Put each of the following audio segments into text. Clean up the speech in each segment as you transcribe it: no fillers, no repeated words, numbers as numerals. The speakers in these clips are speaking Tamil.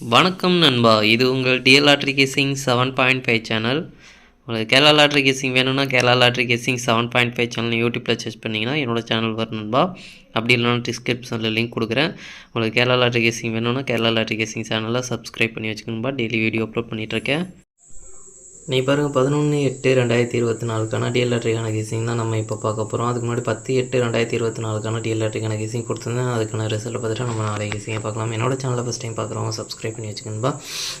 வணக்கம் நண்பா, இது உங்கள் டிஎல் லாட்ரி கேசிங் 7.5 சேனல். உங்களுக்கு கேரளா லாட்ரி கேசிங் வேணும்னா கேரளா லாட்ரி கேசிங் 7.5 சேனல் யூடியூப்பில் சர்ச் பண்ணிங்கன்னா என்னோடய சேனல் வரும் நண்பா. அப்படி இல்லைனா டிஸ்கிரிப்ஷனில் லிங்க் கொடுக்குறேன். உங்களுக்கு கேரளா லாட்ரி கேசிங் வேணும்னா கேரளா லாட்ரி கேசிங் சேனலில் சப்ஸ்கிரைப் பண்ணி வச்சுக்கணும்பா. டெய்லி வீடியோ அப்லோட் பண்ணிகிட்ருக்கேன். நீ பாருங்கள், 11/8/2024 டிஎல் லாட்ரிக்கான கேசிங் தான் நம்ம இப்போ பார்க்க போகிறோம். அதுக்கு முன்னாடி 10/8/2024 டிஎல் லாட்ரிக்கான கேசிங் கொடுத்துருந்தேன். அதுக்கான ரிசல்ட் பார்த்துட்டு நம்ம நாளைக்கு கேசிங்கை பார்க்கலாம். என்னோட சேனலை ஃபஸ்ட் டைம் பார்க்குறவங்க சப்ஸ்கிரைப் பண்ணி வச்சுக்கணும்பா.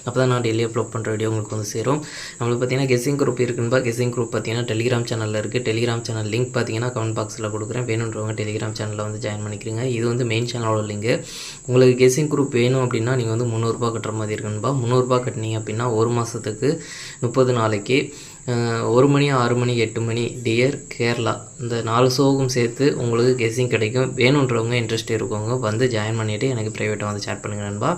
அப்போ தான் நான் டெய்லி அப்லோட் பண்ணுற வீடியோ உங்களுக்கு வந்து சேரும். நம்மளுக்கு பார்த்தீங்கன்னா கெஸிங் குரூப் இருக்குன்பா. கெஸிங் குரூப் பார்த்தீங்கன்னா டெலிகிராம் சேனலில் இருக்குது. டெலிகிராம் சேனல் லிங்க் பார்த்தீங்கன்னா கமெண்ட் பாக்ஸில் கொடுக்குறேன். வேணுன்றவங்க டெலிகிராம் சேனலில் வந்து ஜாயின் பண்ணிக்கிறீங்க. இது வந்து மெயின் சேனலோட லிங்கு. உங்களுக்கு கெஸிங் குரூப் வேணும் அப்படின்னா நீங்கள் வந்து 300 ரூபா கட்டுற மாதிரி இருக்குன்பா. 300 ரூபா கட்டினீங்க அப்படின்னா ஒரு மாதத்துக்கு 30 நாளைக்கு 1 மணி, 6 மணி, 8 மணி, டியர் கேரளா இந்த 4 ஷோவும் சேர்த்து உங்களுக்கு கெஸிங் கிடைக்கும். வேணுன்றவங்க இன்ட்ரெஸ்ட் இருக்கவங்க வந்து ஜாயின் பண்ணிவிட்டு எனக்கு ப்ரைவேட்டாக வந்து சேட் பண்ணுங்கள் நண்பா.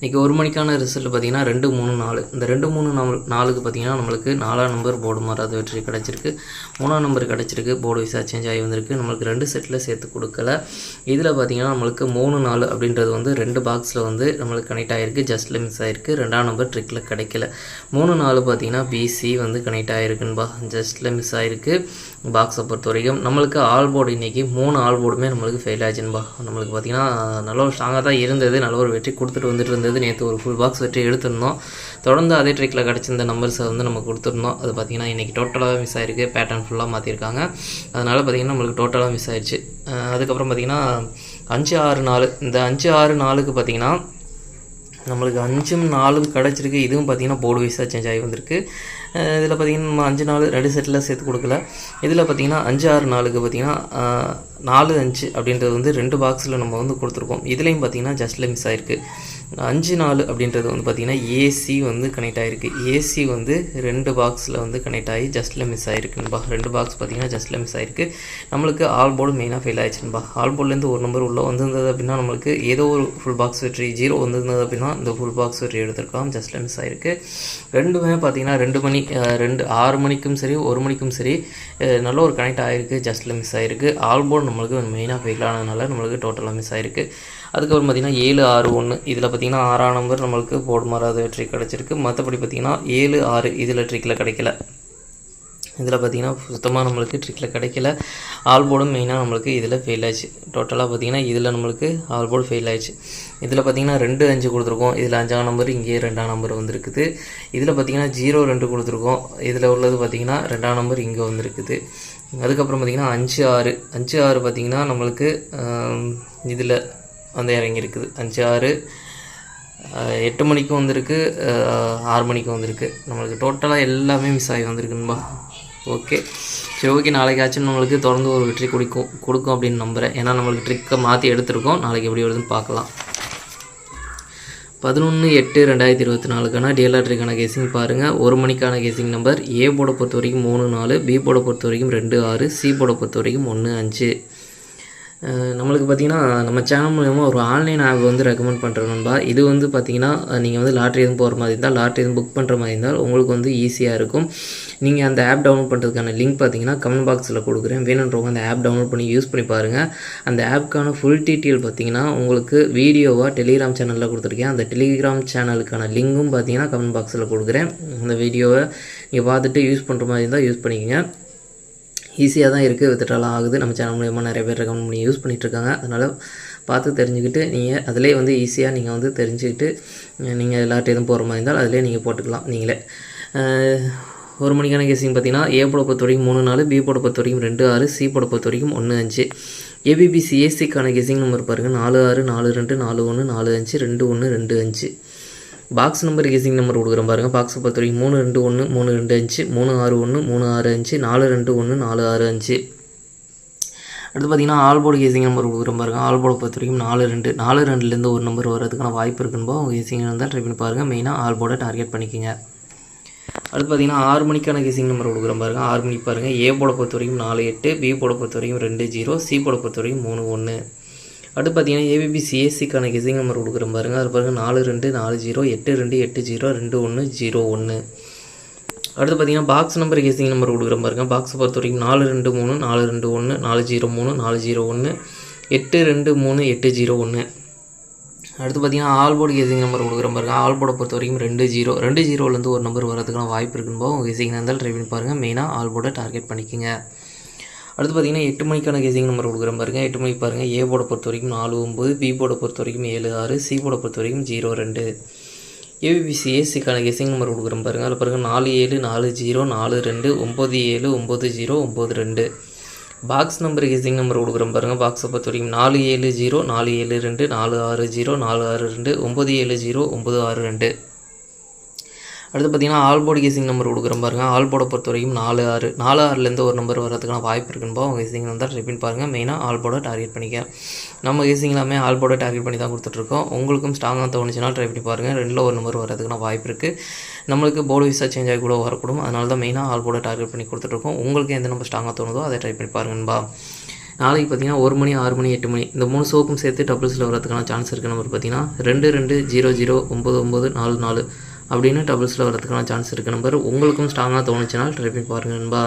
இன்றைக்கி 1 மணிக்கான ரிசல்ட் பார்த்திங்கன்னா 2, 3, 4. இந்த 2, 3, 4க்கு பார்த்திங்கன்னா நம்மளுக்கு 4ஆம் நம்பர் போர்டு மாறாத வெற்றி கிடச்சிருக்கு. 3ஆம் நம்பர் கிடச்சிருக்கு. போர்டு விசா சேஞ்ச் ஆகி வந்திருக்கு. நம்மளுக்கு 2 செட்டில் சேர்த்து கொடுக்கல. இதில் பார்த்திங்கன்னா நம்மளுக்கு 3, 4 அப்படின்றது வந்து 2 பாக்ஸில் வந்து நம்மளுக்கு கனெக்ட் ஆகிருக்கு. ஜஸ்ட்டில் மிஸ் ஆகிருக்கு. 2ஆம் நம்பர் ட்ரிக்கில் கிடைக்கல. 3, 4 பார்த்திங்கன்னா பிசி வந்து கனெக்ட் ஆகிருக்குன்பா. ஜஸ்ட்டில் மிஸ் ஆகிருக்கு. பாக்ஸை பொறுத்த வரைக்கும் நம்மளுக்கு ஆல் போர்டு இன்றைக்கி 3 ஆல் போர்டுமே நம்மளுக்கு ஃபெயில் ஆச்சுன்பா. நம்மளுக்கு பார்த்திங்கன்னா நல்ல ஒரு ஸ்ட்ராங்காக தான் இருந்தது. நல்ல ஒரு வெற்றி கொடுத்துட்டு வந்துட்டு இருந்தது. நேற்று ஒரு ஃபுல் பாக்ஸ் வெற்றி எடுத்திருந்தோம். தொடர்ந்து அதே ட்ரிக்கில் கிடச்சிருந்த நம்பர்ஸை வந்து நம்ம கொடுத்துருந்தோம். அது பார்த்திங்கன்னா இன்றைக்கி டோட்டலாக மிஸ் ஆகிருக்கு. பேட்டர்ன் ஃபுல்லாக மாற்றிருக்காங்க. அதனால் பார்த்திங்கன்னா நம்மளுக்கு டோட்டலாக மிஸ் ஆயிடுச்சு. அதுக்கப்புறம் பார்த்திங்கன்னா 5, 6, 4 இந்த 5, 6, 4க்கு பார்த்திங்கன்னா நம்மளுக்கு 5, 4 கிடச்சிருக்கு. இதுவும் பார்த்திங்கன்னா போர்டு வைஸாக சேஞ்ச் ஆகி வந்திருக்கு. இதில் பார்த்திங்கன்னா நம்ம 5, 4 2 செட்டில் சேர்த்து கொடுக்கல. இதில் பார்த்திங்கன்னா 5, 6, 4க்கு பார்த்திங்கன்னா 4, 5 அப்படின்றது வந்து 2 பாக்ஸில் நம்ம வந்து கொடுத்துருக்கோம். இதுலேயும் பார்த்திங்கன்னா ஜஸ்ட்டில் மிஸ் ஆகிருக்கு. 5, 4 அப்படின்றது வந்து பார்த்திங்கன்னா ஏசி வந்து கனெக்ட் ஆகிருக்கு. ஏசி வந்து 2 பாக்ஸில் வந்து கனெக்ட் ஆகி ஜஸ்ட்டில் மிஸ் ஆகிருக்குன்பா. 2 பாக்ஸ் பார்த்திங்கன்னா ஜஸ்ட்டில் மிஸ் ஆகிருக்கு. நம்மளுக்கு ஆல் போர்டு மெயினாக ஃபெயில் ஆகிடுச்சுன்பா. ஆல் போர்ட்லேருந்து ஒரு நம்பர் உள்ளே வந்திருந்தது அப்படின்னா நம்மளுக்கு ஏதோ ஒரு ஃபுல் பாக்ஸ் வெற்றி 0 வந்திருந்தது அப்படின்னா இந்த ஃபுல் பாக்ஸ் வெற்றி எடுத்துருக்கலாம். ஜஸ்ட்டில் மிஸ் ஆகிருக்கு. ரெண்டுமே பார்த்திங்கன்னா 6 மணிக்கும் சரி 1 மணிக்கும் சரி நல்ல ஒரு கனெக்ட் ஆகிருக்கு. ஜஸ்ட்டில் மிஸ் ஆகிருக்கு. ஆல் போர்டு நம்மளுக்கு மெயினாக ஃபெயில் ஆனதுனால நம்மளுக்கு டோட்டலாக மிஸ் ஆகிருக்கு. அதுக்கப்புறம் பார்த்திங்கன்னா 7, 6, 1 இதில் பார்த்திங்கன்னா 6ஆம் நம்பர் நம்மளுக்கு போர்டு மாறாத வெற்றி கிடச்சிருக்கு. மற்றபடி பார்த்திங்கன்னா 7, 6 இதில் ட்ரிக்கில் கிடைக்கல. இதில் பார்த்திங்கன்னா சுத்தமாக நம்மளுக்கு ட்ரிக்கில் கிடைக்கல. ஆல் போர்டும் மெயினாக நம்மளுக்கு இதில் ஃபெயில் ஆச்சு. டோட்டலாக பார்த்திங்கன்னா இதில் நம்மளுக்கு ஆல் போர்டு ஃபெயில் ஆயிடுச்சு. இதில் பார்த்திங்கன்னா 2, 5 கொடுத்துருக்கோம். இதில் 5ஆம் நம்பர் இங்கே 2ஆம் நம்பர் வந்திருக்குது. இதில் பார்த்திங்கன்னா 0, 2 கொடுத்துருக்கோம். இதில் உள்ளது பார்த்திங்கன்னா 2ஆம் நம்பர் இங்கே வந்திருக்குது. அதுக்கப்புறம் பார்த்திங்கன்னா 5, 6 பார்த்திங்கன்னா நம்மளுக்கு இதில் வந்து இறங்கியிருக்குது. 5, 6 8 மணிக்கும் வந்திருக்கு. 6 மணிக்கும் வந்திருக்கு. நம்மளுக்கு டோட்டலாக எல்லாமே மிஸ் ஆகி வந்திருக்குன்பா. ஓகே, சரி, ஓகே. நாளைக்காச்சும் நம்மளுக்கு தொடர்ந்து ஒரு வெற்றி கொடுக்கும் அப்படின்னு நம்புகிறேன். ஏன்னா நம்மளுக்கு ட்ரிக்கை மாற்றி எடுத்துருக்கோம். நாளைக்கு எப்படி வருதுன்னு பார்க்கலாம். 11/8/2024 டிஎல் லாட்ரிக்கான கேசிங் பாருங்கள். 1 மணிக்கான கேசிங் நம்பர் ஏ போர்டை பொறுத்த வரைக்கும் 3, 4, பி போர்டை பொறுத்த வரைக்கும் 2, 6, சி போர்டை பொறுத்த வரைக்கும் 1, 5. நம்மளுக்கு பார்த்திங்கன்னா நம்ம சேனல் மூலமாக ஒரு ஆன்லைன் ஆப் வந்து ரெக்கமெண்ட் பண்ணுறேன் நண்பா. இது வந்து பார்த்திங்கன்னா நீங்கள் வந்து லாட்ரி எதுவும் போகிற மாதிரி இருந்தால், லாட்ரி எதுவும் புக் பண்ணுற மாதிரி இருந்தால் உங்களுக்கு வந்து ஈஸியாக இருக்கும். நீங்கள் அந்த ஆப் டவுன்லோட் பண்ணுறதுக்கான லிங்க் பார்த்திங்கன்னா கமெண்ட் பாக்ஸில் கொடுக்குறேன். வேணுன்றவங்க அந்த ஆப் டவுன்லோட் பண்ணி யூஸ் பண்ணி பாருங்கள். அந்த ஆப்புக்கான ஃபுல் டீட்டெயில் பார்த்திங்கன்னா உங்களுக்கு வீடியோவாக டெலிகிராம் சேனலில் கொடுத்துருக்கேன். அந்த டெலிகிராம் சேனலுக்கான லிங்கும் பார்த்திங்கன்னா கமெண்ட் பாக்ஸில் கொடுக்குறேன். அந்த வீடியோவை நீங்கள் பார்த்துட்டு யூஸ் பண்ணுற மாதிரி இருந்தால் யூஸ் பண்ணிக்கோங்க. ஈஸியாக தான் இருக்குது. வித்துட்டாலாம் ஆகுது. நம்ம சேனல் மூலமாக நிறைய பேர் ரெக்கமெண்ட் பண்ணி யூஸ் பண்ணிகிட்ருக்காங்க. அதனால் பார்த்து தெரிஞ்சுக்கிட்டு நீங்கள் அதிலே வந்து ஈஸியாக நீங்கள் வந்து தெரிஞ்சுக்கிட்டு நீங்கள் எல்லார்ட்டும் எதுவும் போகிற மாதிரி இருந்தால் அதிலே நீங்கள் போட்டுக்கலாம். நீங்களே 1 மணிக்கான கேசிங் பார்த்திங்கன்னா ஏ போட பொறுத்த வரைக்கும் 3, 4, பி போட பொறுத்த வரைக்கும் 2, 6, சி போட பொறுத்த வரைக்கும் 1, 5. ஏபிபிசிஏசிக்கான கேசிங் நம்பர் பாருங்கள். 4, 6, 4, 2, 4, 1, 4, 5, 2, 1, 2, 5. பாக்ஸ் நம்பர் கேசிங் நம்பர் கொடுக்குறேன் பாருங்கள். பாக்ஸை பொறுத்த வரைக்கும் 3, 2, 1, 3, 2, 5, 3, 6, 1, 3, 6, 5, 4, 2, 1, 4, 6, 5. அடுத்து பார்த்திங்கன்னா ஆல் போர்டு கேசிங் நம்பர் கொடுக்குறேன் பாருங்கள். ஆல் போர்டை பொறுத்த வரைக்கும் 4, 2, 4, 2லேருந்து ஒரு நம்பர் வரதுக்கான வாய்ப்பு இருக்குன்போ உங்கள் கேசிங் இருந்தால் ட்ரை பண்ணி பாருங்கள். மெயினாக ஆல் போர்டை டார்கெட் பண்ணிக்கோங்க. அடுத்து பார்த்திங்கன்னா 6 மணிக்கான கேசிங் நம்பர் கொடுக்குறேன் பாருங்கள். 6 மணிக்கு பாருங்கள். ஏ போர்டை பொறுத்த வரைக்கும் 4, 8, பி போர்டை பொறுத்த வரைக்கும் 2, 0, சி போர்டை பொறுத்த வரைக்கும் 3, 1. அடுத்து பார்த்திங்கன்னா ஏபிபிசிஏசிக்கான கெஸிங் நம்பர் கொடுக்குறேன் பாருங்கள். அது பாருங்கள் 4, 2, 4, 0, 8, 2, 8, 0, 2, 1, 0, 1. அடுத்து பார்த்திங்கன்னா பாக்ஸ் நம்பர் கெஸிங் நம்பர் கொடுக்குறேன் பாருங்கள். பாக்ஸை பொறுத்த வரைக்கும் 4, 2, 3, 4, 2, 1, 4, 0, 3, 4, 0, 1, 8, 2, 3, 8, 0, 1. அடுத்து பார்த்தீங்கன்னா ஆல் போர்டு கெஸிங் நம்பர் கொடுக்குற பாருங்க. ஆல் போர்டை பொறுத்த வரைக்கும் 2 0 ஒரு நம்பர் வரதுக்கான வாய்ப்பு இருக்குன்னு உங்கள் கெஸிங் இருந்தாலும் ட்ரை பண்ணி பாருங்கள். மெயினாக ஆல் போர்டை டார்கெட் பண்ணிக்கோங்க. அடுத்து பார்த்தீங்கன்னா 8 மணிக்கான கெஸிங் நம்பர் கொடுக்குற பாருங்க. 8 மணிக்கு பாருங்கள். ஏ போர்டை பொறுத்த வரைக்கும் 4 9, பி போர்டை பொறுத்த வரைக்கும் 7 6, சி போர்டை பொறுத்த வரைக்கும் 0 2. ஏபிபிசிஎஸ்சிக்கான கெஸிங் நம்பர் கொடுக்குற பாருங்கள். அதில் பாருங்கள் 4 7 4 0 4 2, 9 7 9 0 9 2. பாக்ஸ் நம்பர் கெஸிங் நம்பர் கொடுக்குறோம் பாருங்கள். பாக்ஸை பொறுத்த வரைக்கும் 4 7 0 4 7 2 4 6 0 4 6 2 9 7 0 9 6 2. அடுத்து பார்த்தீங்கன்னா ஆல் போர்டு கெஸிங் நம்பர் கொடுக்குறோம் பாருங்கள். ஆல் போர்டை பொறுத்த வரைக்கும் 4 6 4 6லேருந்து ஒரு நம்பர் வரதுக்கான வாய்ப்பு இருக்குன்னு உங்கள் கெஸிங் வந்தால் ட்ரை பண்ணி பாருங்கள். மெயினாக ஆல் போர்டை டார்கெட் பண்ணிக்க. நம்ம கெஸிங் எல்லாமே ஆல் போர்டை டார்கெட் பண்ணி தான் கொடுத்துட்ருக்கோம். உங்களுக்கும் ஸ்ட்ராங்காக தோணுச்சுன்னா ட்ரை பண்ணி பாருங்கள். 2ல் ஒரு நம்பர் வரதுக்கான வாய்ப்பு இருக்குது. நம்மளுக்கு போர்டு விசா சேஞ்ச் ஆகி கூட வரக்கூடும். அதனால தான் மெயினாக ஆல் போர்டை டார்கெட் பண்ணி கொடுத்துட்ருக்கோம். உங்களுக்கு எந்த நம்பர் ஸ்ட்ராங்காக தோணுதோ அதை ட்ரை பண்ணி பாருங்கன்பா. நாளைக்கு பார்த்தீங்கன்னா 1 மணி 6 மணி 8 மணி இந்த 3 ஷோக்கும் சேர்த்து டபுள்ஸில் வரதுக்கான சான்ஸ் இருக்குது. நம்பர் பார்த்தீங்கன்னா 2 2 0 0 9 9 4 4 அப்படின்னு டபுள்ஸில் வரதுக்கான சான்ஸ் இருக்குது. நம்பர் உங்களுக்கும் ஸ்ட்ராங்காக தோணுச்சுன்னா ட்ரை பண்ணி பாருங்கன்பா.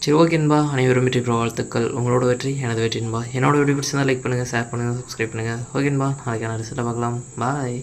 சரி ஓகேன்பா. அனைவரும் வெற்றி பெற வாழ்த்துக்கள். உங்களோட வெற்றி எனது வெற்றின்பா. என்னோட வீடியோ பிடிச்சிருந்தால் லைக் பண்ணுங்கள், ஷேர் பண்ணுங்கள், சப்ஸ்கிரைப் பண்ணுங்கள். ஓகேன்பா. நாளைக்கான ரிசல்ட்டை பார்க்கலாம். பாய்.